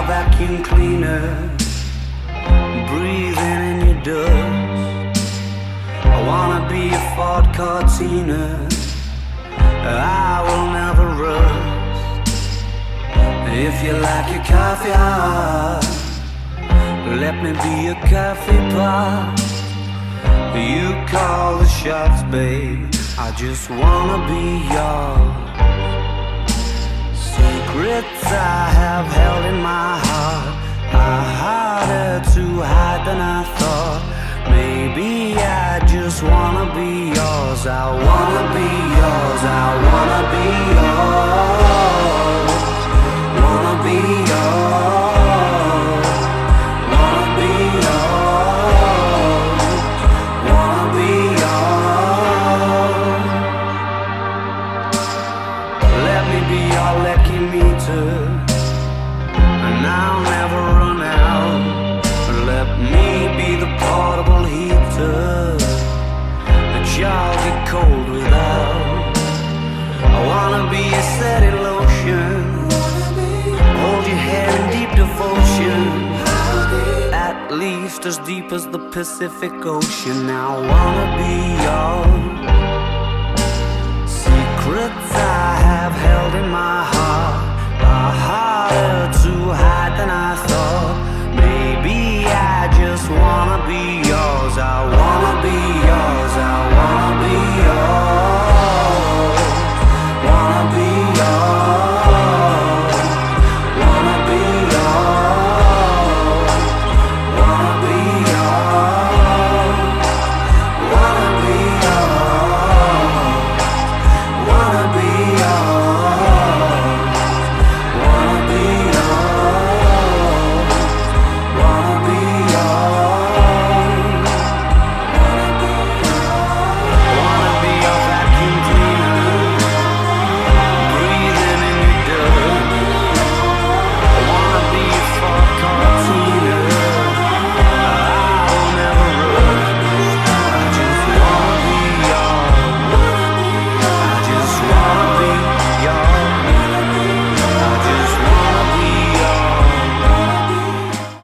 vacuum cleaner, breathing in your dust. I wanna be a Ford Cortina, I will never rust. If you like your coffee hot, let me be a coffee pot. You call the shots, babe, I just wanna be yours. Secrets I have held in my heart are harder to hide than I thought. Maybe I just wanna be yours. I wanna be yours. I wanna be yours. Wanna be yours. Wanna be yours. Wanna be yours. Let me be your lucky meter, and I'll never run out. Let me be the portable heater that y'all get cold without. I wanna be a steady lotion, hold your hand in deep devotion, at least as deep as the Pacific Ocean. I wanna be yours. Secrets I have held in my